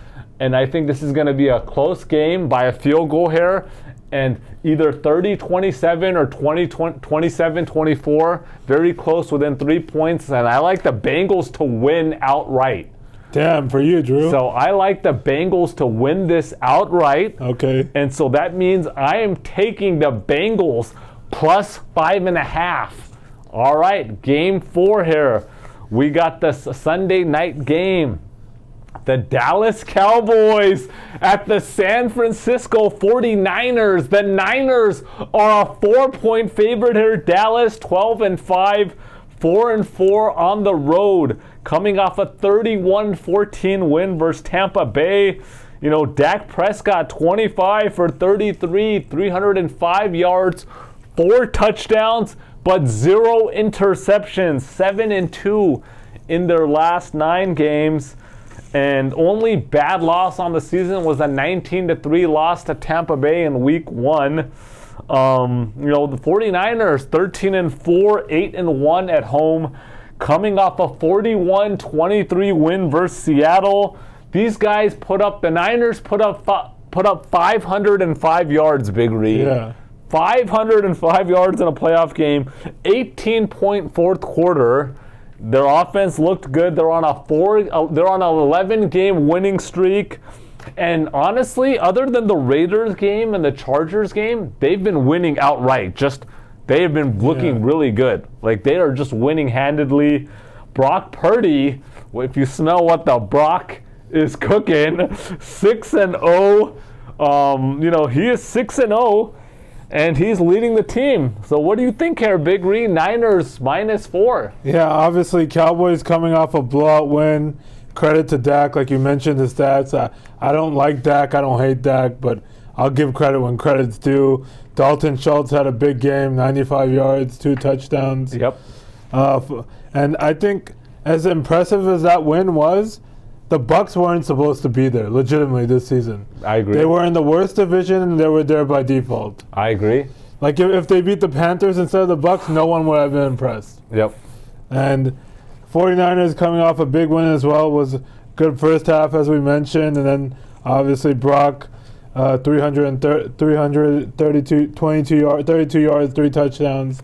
And I think this is going to be a close game by a field goal here. And either 30-27 or 27-24. Very close within 3 points. And I like the Bengals to win outright. Damn, for you, Drew. So I like the Bengals to win this outright. Okay. And so that means I am taking the Bengals plus 5.5. All right, game 4 here. We got the Sunday night game. The Dallas Cowboys at the San Francisco 49ers. The Niners are a 4-point favorite here. Dallas 12-5, 4-4 on the road, coming off a 31-14 win versus Tampa Bay. Dak Prescott 25 for 33, 305 yards, 4 touchdowns, but 0 interceptions. 7-2 in their last 9 games. And only bad loss on the season was a 19-3 loss to Tampa Bay in week 1. The 49ers 13-4, 8-1 at home, coming off a 41-23 win versus Seattle. These guys the Niners put up 505 yards, Big Reed. Yeah. 505 yards in a playoff game, 18-point fourth quarter. Their offense looked good. They're on an 11-game winning streak. And honestly, other than the Raiders game and the Chargers game, they've been winning outright. They have been looking really good. They are just winning handedly. Brock Purdy, if you smell what the Brock is cooking, 6-0. He is 6-0. And he's leading the team. So what do you think here, Big Reed? Niners -4. Yeah, obviously Cowboys coming off a blowout win. Credit to Dak, like you mentioned the stats. I don't like Dak. I don't hate Dak, but I'll give credit when credit's due. Dalton Schultz had a big game, 95 yards, 2 touchdowns. Yep. And I think as impressive as that win was, the Bucs weren't supposed to be there, legitimately, this season. I agree. They were in the worst division, and they were there by default. I agree. If they beat the Panthers instead of the Bucs, no one would have been impressed. Yep. And 49ers coming off a big win as well, was a good first half, as we mentioned, and then obviously Brock, 32 yards, 3 touchdowns.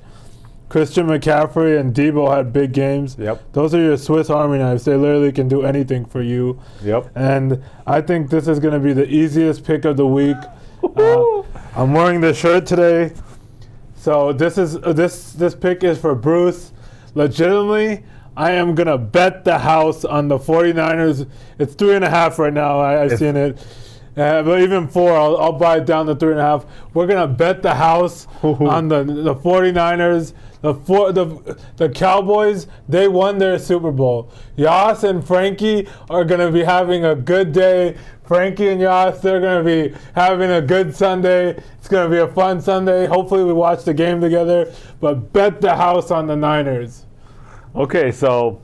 Christian McCaffrey and Debo had big games. Yep. Those are your Swiss Army knives. They literally can do anything for you. Yep. And I think this is going to be the easiest pick of the week. I'm wearing this shirt today. So this pick is for Bruce. Legitimately, I am going to bet the house on the 49ers. It's 3.5 right now. I've seen it. But even 4, I'll buy it down to 3.5. We're gonna bet the house on the 49ers. The Cowboys, they won their Super Bowl. Yas and Frankie are gonna be having a good day. Frankie and Yas, they're gonna be having a good Sunday. It's gonna be a fun Sunday. Hopefully we watch the game together. But bet the house on the Niners. Okay, so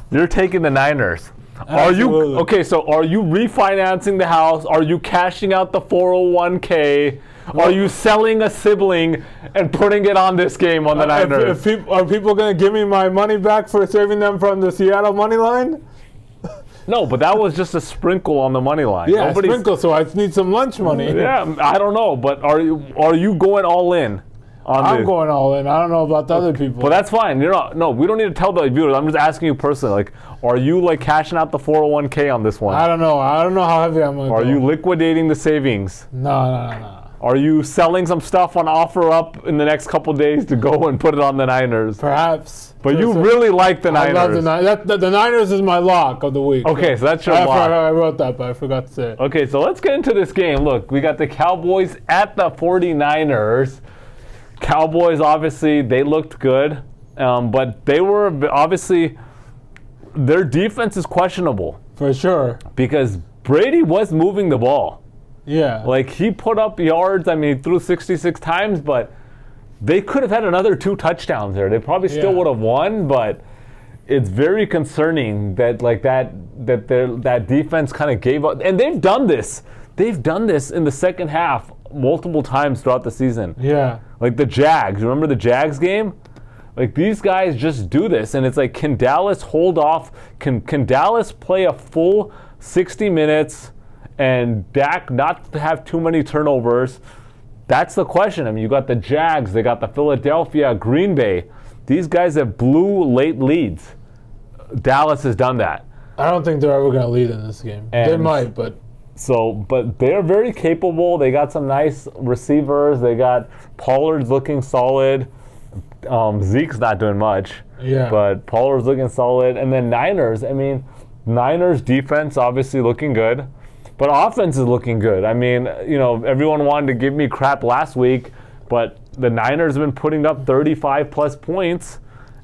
you're taking the Niners. Absolutely. Are you refinancing the house? Are you cashing out the 401k? Are you selling a sibling and putting it on this game on the Niners? Are people going to give me my money back for saving them from the Seattle money line? No, but that was just a sprinkle on the money line. Yeah, sprinkle, so I need some lunch money. Yeah, I don't know, but are you going all in? I'm going all in. I don't know about the other people. But that's fine. You're not. No, we don't need to tell the viewers. I'm just asking you personally. Like, are you like cashing out the 401k on this one? I don't know. I don't know how heavy I'm going to go. Are you liquidating the savings? No. Are you selling some stuff on OfferUp in the next couple days to go and put it on the Niners? Perhaps. But you really like the Niners. I love the Niners is my lock of the week. Okay, so that's your lock. I wrote that, but I forgot to say it. Okay, so let's get into this game. Look, we got the Cowboys at the 49ers. Cowboys, obviously, they looked good, but they were obviously, their defense is questionable. For sure. Because Brady was moving the ball. Yeah. Like, he put up yards, he threw 66 times, but they could have had another 2 touchdowns there. They probably still would have won, but it's very concerning that that defense kind of gave up. And they've done this. They've done this in the second half multiple times throughout the season. Yeah. Like the Jags. Remember the Jags game? Like, these guys just do this, and it's like, can Dallas hold off? Can Dallas play a full 60 minutes and Dak not have too many turnovers? That's the question. You got the Jags, they got the Philadelphia, Green Bay. These guys have blew late leads. Dallas has done that. I don't think they're ever going to lead in this game. They might, but... But they're very capable. They got some nice receivers. They got Pollard's looking solid. Zeke's not doing much. Yeah. But Pollard's looking solid. And then Niners, Niners defense obviously looking good. But offense is looking good. Everyone wanted to give me crap last week, but the Niners have been putting up 35-plus points,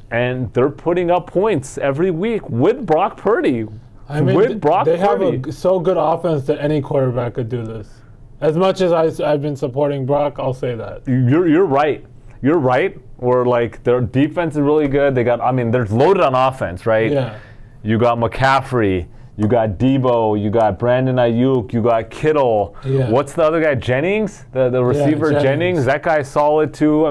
and they're putting up points every week with Brock Purdy. They have a so good offense that any quarterback could do this. As much as I've been supporting Brock, I'll say that. You're right. You're right. Or like, their defense is really good. They got, they're loaded on offense, right? Yeah. You got McCaffrey. You got Debo. You got Brandon Ayuk. You got Kittle. Yeah. What's the other guy? Jennings, the receiver. Yeah, Jennings. That guy's solid too.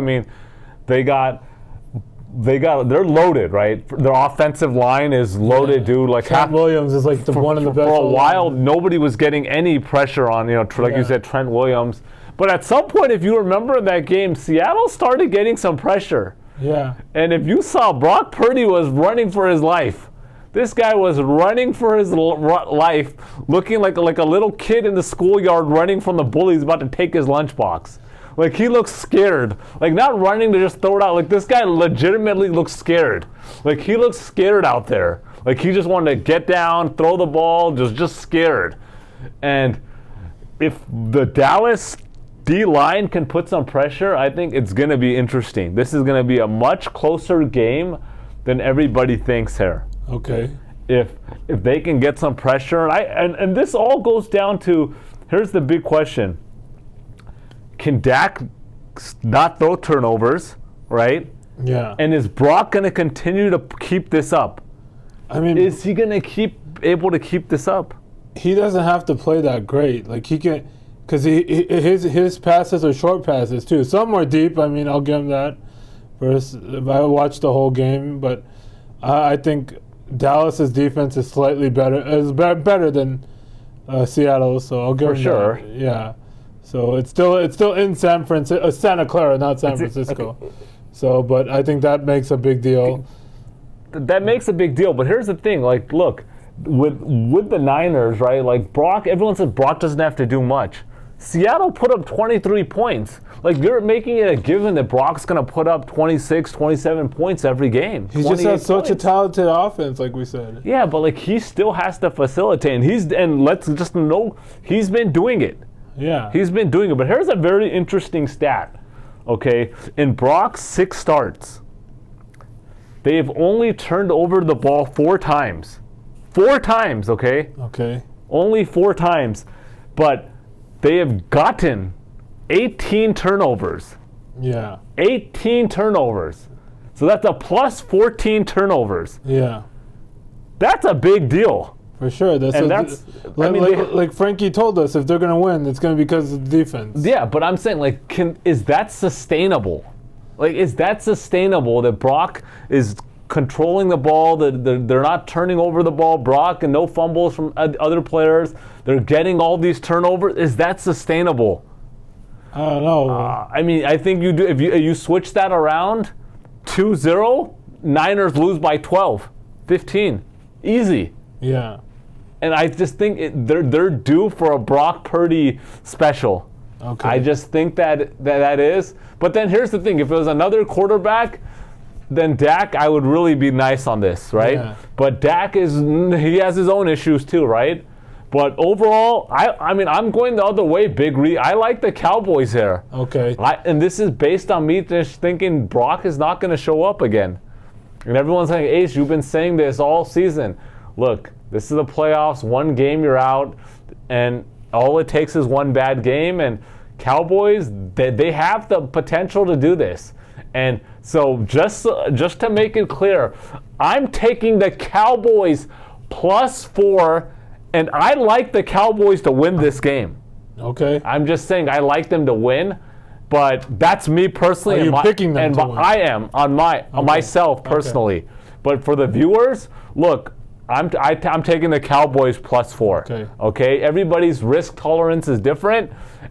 They're loaded, right? Their offensive line is loaded, dude. Like, Trent Williams is like one of the best. For a while, nobody was getting any pressure on, you said, Trent Williams. But at some point, if you remember that game, Seattle started getting some pressure. Yeah. And if you saw, Brock Purdy was running for his life. This guy was running for his life, looking like a little kid in the schoolyard running from the bullies about to take his lunchbox. Like, he looks scared. Like, not running to just throw it out. Like, this guy legitimately looks scared. Like, he looks scared out there. Like, he just wanted to get down, throw the ball, just scared. And if the Dallas D-line can put some pressure, I think it's going to be interesting. This is going to be a much closer game than everybody thinks here. Okay. If they can get some pressure. And this all goes down to, here's the big question. Can Dak not throw turnovers, right? Yeah. And is Brock going to continue to keep this up? Is he going to able to keep this up? He doesn't have to play that great. Like, he can, because his passes are short passes too. Some are deep. I'll give him that. I watched the whole game, but I think Dallas's defense is slightly better. Is better than Seattle, so I'll give him sure. that. Yeah. So it's still in Santa Clara, not San Francisco. Okay. So, but I think that makes a big deal. That makes a big deal. But here's the thing: like, look, with the Niners, right? Like, Brock, everyone said Brock doesn't have to do much. Seattle put up 23 points. Like, you're making it a given that Brock's going to put up 26, 27 points every game. He just has such a talented offense, like we said. Yeah, but like he still has to facilitate, and let's just know he's been doing it. Yeah. He's been doing it. But here's a very interesting stat. Okay, in Brock's 6 starts, they've only turned over the ball 4 times. 4 times, okay? Okay. Only 4 times. But they have gotten 18 turnovers. Yeah. 18 turnovers. So that's a plus 14 turnovers. Yeah. That's a big deal. For sure. Like Frankie told us, if they're going to win, it's going to be because of the defense. Yeah, but I'm saying, like, is that sustainable? Like, is that sustainable that Brock is controlling the ball, that they're not turning over the ball, Brock, and no fumbles from other players, they're getting all these turnovers? Is that sustainable? I don't know. I mean, I think you do. If you switch that around, 2-0, Niners lose by 12, 15. Easy. Yeah. And I just think they're due for a Brock Purdy special. Okay. I just think that is. But then here's the thing. If it was another quarterback, then Dak, I would really be nice on this, right? Yeah. But Dak he has his own issues too, right? But overall, I mean, I'm going the other way, Big Re. I like the Cowboys here. Okay. And this is based on me just thinking Brock is not going to show up again. And everyone's like, Ace, you've been saying this all season. Look, this is the playoffs. One game, you're out. And all it takes is one bad game. And Cowboys, they have the potential to do this. And so just to make it clear, I'm taking the Cowboys +4. And I like the Cowboys to win this game. Okay. I'm just saying I like them to win, but that's me personally. Are you picking them to win? I am on myself personally. Okay. But for the viewers, look, I'm taking the Cowboys +4. Okay. Okay. Everybody's risk tolerance is different,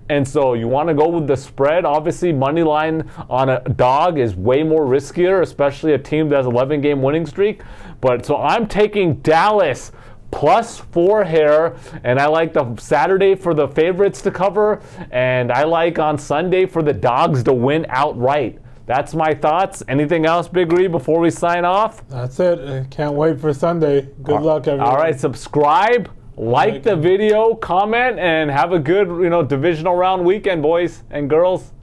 and so you want to go with the spread. Obviously, money line on a dog is way more riskier, especially a team that has 11-game winning streak. But so I'm taking Dallas +4 here, and I like the Saturday for the favorites to cover, and I like on Sunday for the dogs to win outright. That's my thoughts. Anything else, Big Ree, before we sign off? That's it. I can't wait for Sunday. Good luck, everyone. All right, subscribe, like the video, comment, and have a good, divisional round weekend, boys and girls.